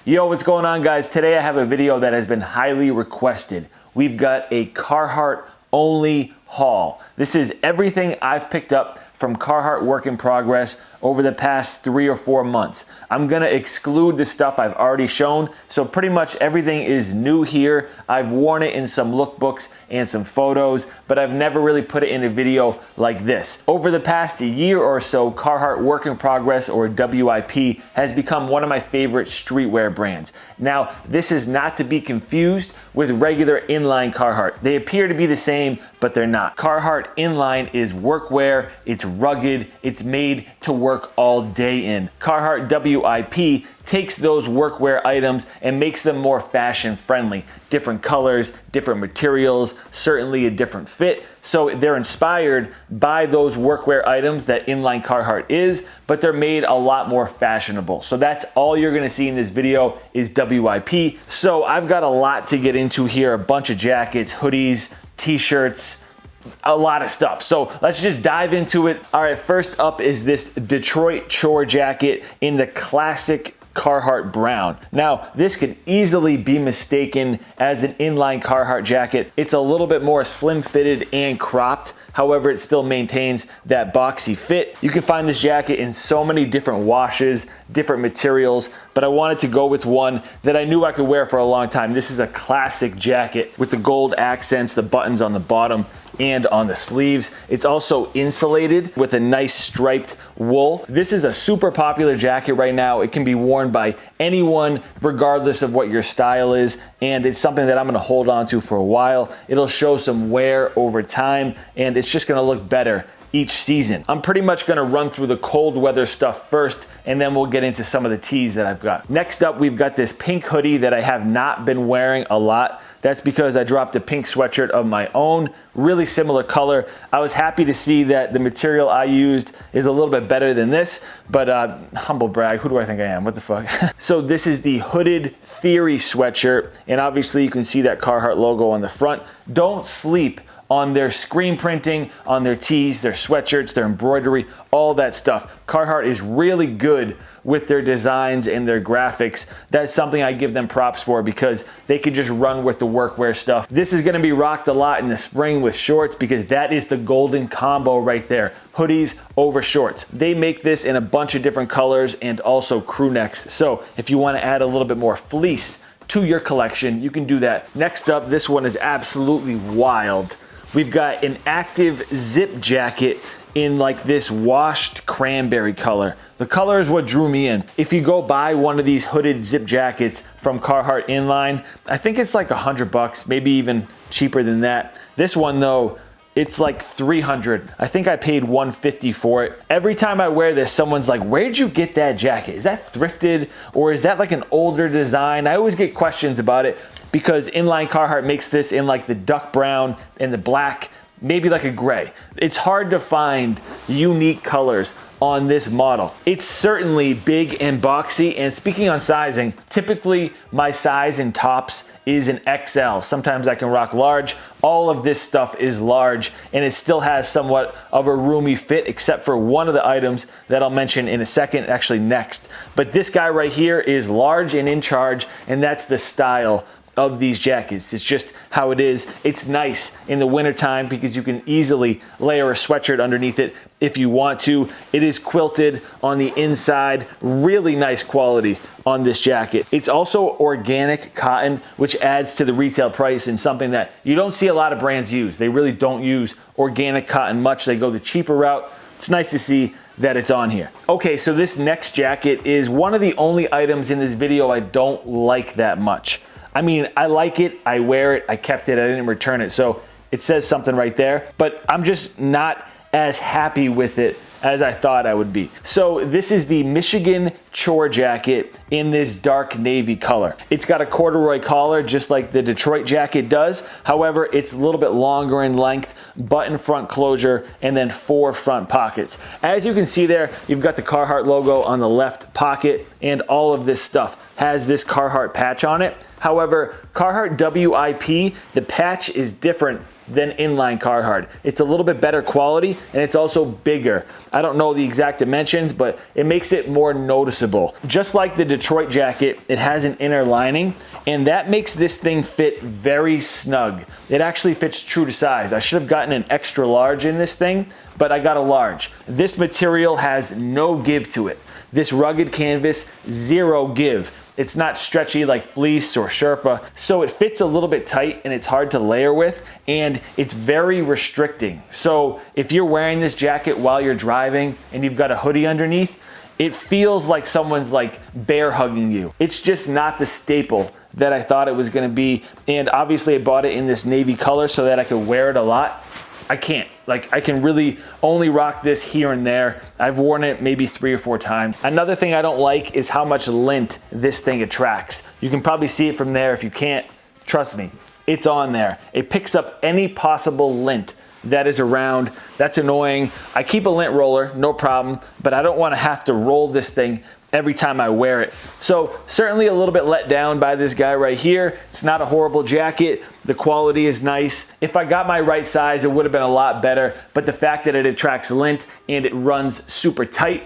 Yo, what's going on, guys? Today I have a video that has been highly requested. We've got a Carhartt only haul. This is everything I've picked up from Carhartt work in progress over the past 3 or 4 months. I'm gonna exclude the stuff I've already shown, so pretty much everything is new here. I've worn it in some lookbooks and some photos, but I've never really put it in a video like this. Over the past year or so, Carhartt work in progress, or WIP, has become one of my favorite streetwear brands. Now, this is not to be confused with regular inline Carhartt. They appear to be the same, but they're not. Carhartt inline is workwear, it's rugged, it's made to work all day in. Carhartt WIP takes those workwear items and makes them more fashion friendly. Different colors, different materials, certainly a different fit. So they're inspired by those workwear items that inline Carhartt is, but they're made a lot more fashionable. So that's all you're gonna see in this video is WIP. So I've got a lot to get into here, a bunch of jackets, hoodies, t-shirts, a lot of stuff. So let's just dive into it. All right, first up is this Detroit chore jacket in the classic Carhartt brown. Now, this could easily be mistaken as an inline Carhartt jacket. It's a little bit more slim fitted and cropped. However, it still maintains that boxy fit. You can find this jacket in so many different washes, different materials, but I wanted to go with one that I knew I could wear for a long time. This is a classic jacket with the gold accents, the buttons on the bottom and on the sleeves. It's also insulated with a nice striped wool. This is a super popular jacket right now. It can be worn by anyone regardless of what your style is, and it's something that I'm gonna hold on to for a while. It'll show some wear over time, and it's just gonna look better each season. I'm pretty much gonna run through the cold weather stuff first, and then we'll get into some of the tees that I've got. Next up, we've got this pink hoodie that I have not been wearing a lot. That's because I dropped a pink sweatshirt of my own, really similar color. I was happy to see that the material I used is a little bit better than this, but humble brag, who do I think I am? What the fuck? So this is the hooded Theory sweatshirt, and obviously you can see that Carhartt logo on the front. Don't sleep on their screen printing, on their tees, their sweatshirts, their embroidery, all that stuff. Carhartt is really good with their designs and their graphics. That's something I give them props for because they can just run with the workwear stuff. This is gonna be rocked a lot in the spring with shorts because that is the golden combo right there. Hoodies over shorts. They make this in a bunch of different colors and also crew necks. So if you wanna add a little bit more fleece to your collection, you can do that. Next up, this one is absolutely wild. We've got an active zip jacket in like this washed cranberry color. The color is what drew me in. If you go buy one of these hooded zip jackets from Carhartt inline, I think it's like $100, maybe even cheaper than that. This one though, it's like $300. I think I paid $150 for it. Every time I wear this, someone's like, where'd you get that jacket? Is that thrifted or is that like an older design? I always get questions about it because inline Carhartt makes this in like the duck brown and the black, maybe like a gray. It's hard to find unique colors on this model. It's certainly big and boxy, and speaking on sizing, typically my size in tops is an XL. Sometimes I can rock large. All of this stuff is large, and it still has somewhat of a roomy fit, except for one of the items that I'll mention in a second, actually next. But this guy right here is large and in charge, and that's the style of these jackets. It's just how it is. It's nice in the wintertime because you can easily layer a sweatshirt underneath it if you want to. It is quilted on the inside, really nice quality on this jacket. It's also organic cotton, which adds to the retail price and something that you don't see a lot of brands use. They really don't use organic cotton much. They go the cheaper route. It's nice to see that it's on here. Okay, so this next jacket is one of the only items in this video I don't like that much. I mean, I like it, I wear it, I kept it, I didn't return it, so it says something right there, but I'm just not as happy with it as I thought I would be. So this is the Michigan chore jacket in this dark navy color. It's got a corduroy collar just like the Detroit jacket does. However, it's a little bit longer in length, button front closure, and then 4 front pockets. As you can see there, you've got the Carhartt logo on the left pocket, and all of this stuff has this Carhartt patch on it. However, Carhartt WIP, the patch is different than inline Carhartt. It's a little bit better quality and it's also bigger. I don't know the exact dimensions, but it makes it more noticeable. Just like the Detroit jacket, it has an inner lining, and that makes this thing fit very snug. It actually fits true to size. I should have gotten an extra large in this thing, but I got a large. This material has no give to it. This rugged canvas, zero give. It's not stretchy like fleece or Sherpa, so it fits a little bit tight and it's hard to layer with, and it's very restricting. So if you're wearing this jacket while you're driving and you've got a hoodie underneath, it feels like someone's like bear hugging you. It's just not the staple that I thought it was gonna be. And obviously I bought it in this navy color so that I could wear it a lot. I can't. Like, I can really only rock this here and there. I've worn it maybe 3 or 4 times. Another thing I don't like is how much lint this thing attracts. You can probably see it from there. If you can't, trust me, it's on there. It picks up any possible lint that is around. That's annoying. I keep a lint roller, no problem, but I don't want to have to roll this thing every time I wear it. So certainly a little bit let down by this guy right here. It's not a horrible jacket. The quality is nice. If I got my right size, it would have been a lot better, but the fact that it attracts lint and it runs super tight,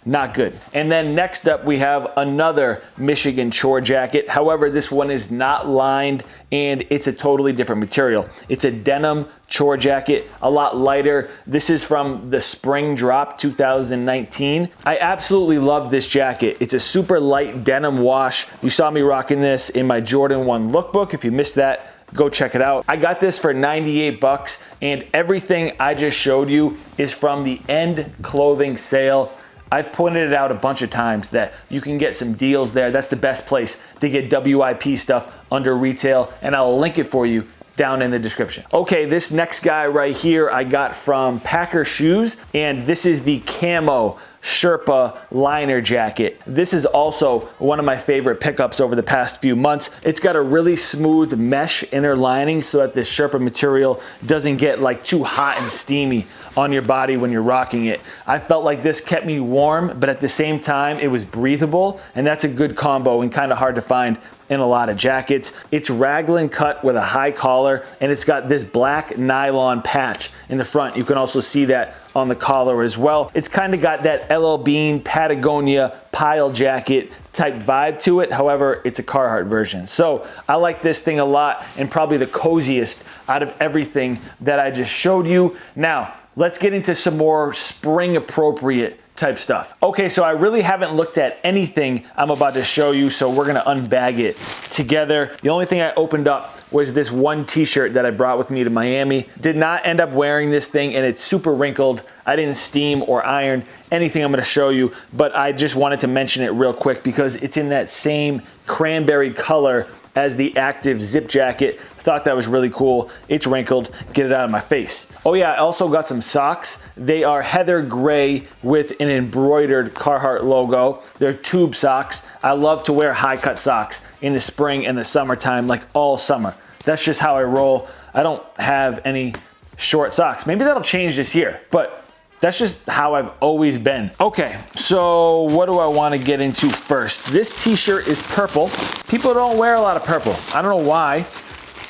not good. And then next up we have another Michigan chore jacket. However, this one is not lined and it's a totally different material. It's a denim chore jacket, a lot lighter. This is from the spring drop 2019. I absolutely love this jacket. It's a super light denim wash. You saw me rocking this in my Jordan 1 lookbook. If you missed that, go check it out. I got this for 98 bucks, and everything I just showed you is from the End Clothing sale. I've pointed it out a bunch of times that you can get some deals there. That's the best place to get WIP stuff under retail, and I'll link it for you down in the description. Okay, this next guy right here I got from Packer Shoes, and this is the camo Sherpa liner jacket. This is also one of my favorite pickups over the past few months. It's got a really smooth mesh inner lining so that the Sherpa material doesn't get like too hot and steamy on your body when you're rocking it. I felt like this kept me warm, but at the same time it was breathable, and that's a good combo and kind of hard to find in a lot of jackets. It's raglan cut with a high collar, and it's got this black nylon patch in the front. You can also see that on the collar as well. It's kind of got that LL Bean Patagonia pile jacket type vibe to it. However, it's a Carhartt version. So I like this thing a lot, and probably the coziest out of everything that I just showed you. Now, let's get into some more spring appropriate type stuff. Okay, so I really haven't looked at anything I'm about to show you, so we're gonna unbag it together. The only thing I opened up was this one t-shirt that I brought with me to Miami. Did not end up wearing this thing, and it's super wrinkled. I didn't steam or iron anything I'm gonna show you, but I just wanted to mention it real quick because it's in that same cranberry color as the active zip jacket. Thought that was really cool. It's wrinkled. Get it out of my face. Oh yeah, I also got some socks. They are heather gray with an embroidered Carhartt logo. They're tube socks. I love to wear high cut socks in the spring and the summertime, like all summer. That's just how I roll. I don't have any short socks. Maybe that'll change this year, but that's just how I've always been. Okay, so what do I want to get into first? This t-shirt is purple. People don't wear a lot of purple. I don't know why.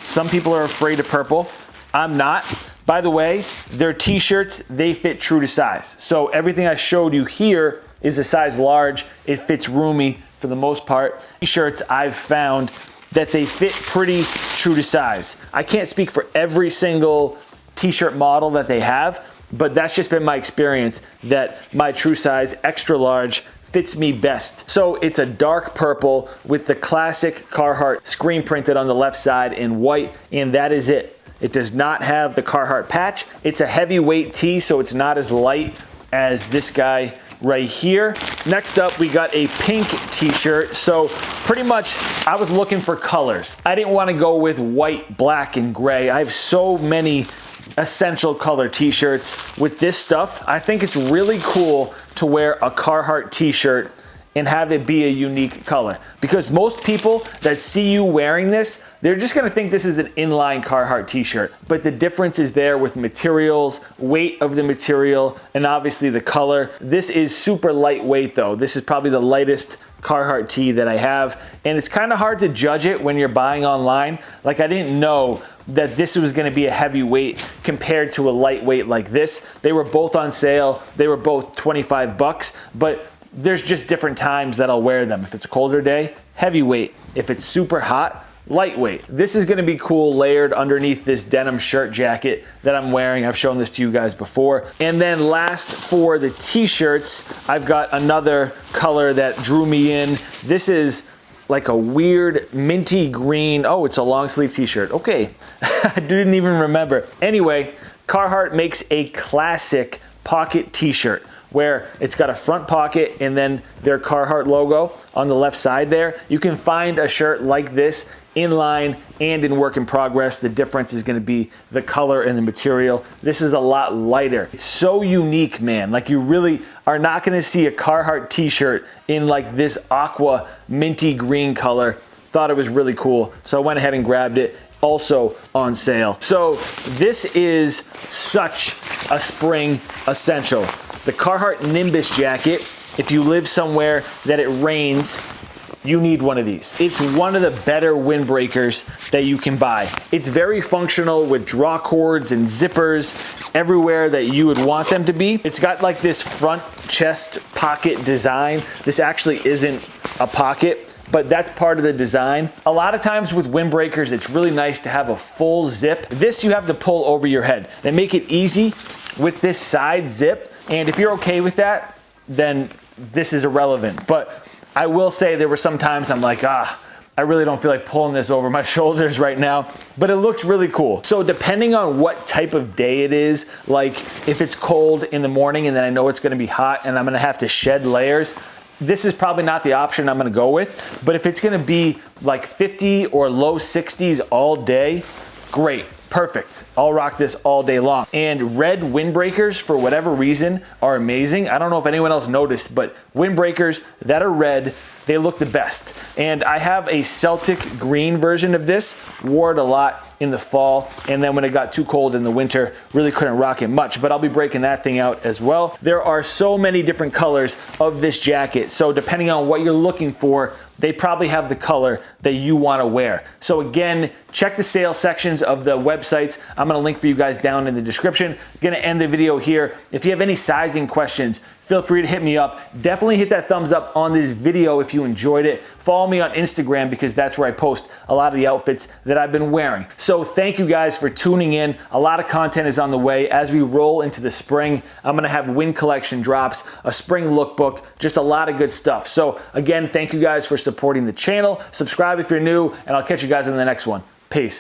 Some people are afraid of purple. I'm not. By the way, their t-shirts, they fit true to size. So everything I showed you here is a size large. It fits roomy for the most part. T-shirts, I've found that they fit pretty true to size. I can't speak for every single t-shirt model that they have, but that's just been my experience that my true size extra large fits me best. So it's a dark purple with the classic Carhartt screen printed on the left side in white, and that is it. It does not have the Carhartt patch. It's a heavyweight tee, so it's not as light as this guy right here. Next up, we got a pink t-shirt. So pretty much I was looking for colors. I didn't want to go with white, black, and gray. I have so many essential color t-shirts with this stuff. I think it's really cool to wear a Carhartt t-shirt and have it be a unique color. Because most people that see you wearing this, they're just gonna think this is an inline Carhartt t-shirt. But the difference is there with materials, weight of the material, and obviously the color. This is super lightweight though. This is probably the lightest Carhartt tee that I have. And it's kind of hard to judge it when you're buying online. Like, I didn't know that this was gonna be a heavyweight compared to a lightweight like this. They were both on sale. They were both 25 bucks, but there's just different times that I'll wear them. If it's a colder day, heavyweight. If it's super hot, lightweight. This is gonna be cool layered underneath this denim shirt jacket that I'm wearing. I've shown this to you guys before. And then last for the t-shirts, I've got another color that drew me in. This is like a weird minty green. Oh, it's a long sleeve t-shirt. Okay, I didn't even remember. Anyway, Carhartt makes a classic pocket t-shirt where it's got a front pocket and then their Carhartt logo on the left side there. You can find a shirt like this inline and in work in progress. The difference is gonna be the color and the material. This is a lot lighter. It's so unique, man. Like, you really are not gonna see a Carhartt t-shirt in like this aqua minty green color. Thought it was really cool, so I went ahead and grabbed it. Also on sale. So this is such a spring essential. The Carhartt Nimbus jacket, if you live somewhere that it rains, you need one of these. It's one of the better windbreakers that you can buy. It's very functional with draw cords and zippers everywhere that you would want them to be. It's got like this front chest pocket design. This actually isn't a pocket, but that's part of the design. A lot of times with windbreakers, it's really nice to have a full zip. This you have to pull over your head. They make it easy with this side zip. And if you're okay with that, then this is irrelevant. But I will say there were some times I'm like, I really don't feel like pulling this over my shoulders right now, but it looks really cool. So depending on what type of day it is, like if it's cold in the morning and then I know it's gonna be hot and I'm gonna have to shed layers, this is probably not the option I'm gonna go with. But if it's gonna be like 50 or low 60s all day, great. Perfect. I'll rock this all day long. And red windbreakers, for whatever reason, are amazing. I don't know if anyone else noticed, but windbreakers that are red, they look the best. And I have a Celtic green version of this, wore it a lot in the fall, and then when it got too cold in the winter, really couldn't rock it much, but I'll be breaking that thing out as well. There are so many different colors of this jacket, so depending on what you're looking for, they probably have the color that you want to wear. So again, check the sales sections of the websites. I'm gonna link for you guys down in the description. Gonna end the video here. If you have any sizing questions, feel free to hit me up. Definitely hit that thumbs up on this video if you enjoyed it. Follow me on Instagram because that's where I post a lot of the outfits that I've been wearing. So thank you guys for tuning in. A lot of content is on the way as we roll into the spring. I'm gonna have wind collection drops, a spring lookbook, just a lot of good stuff. So again, thank you guys for supporting the channel. Subscribe if you're new, and I'll catch you guys in the next one. Peace.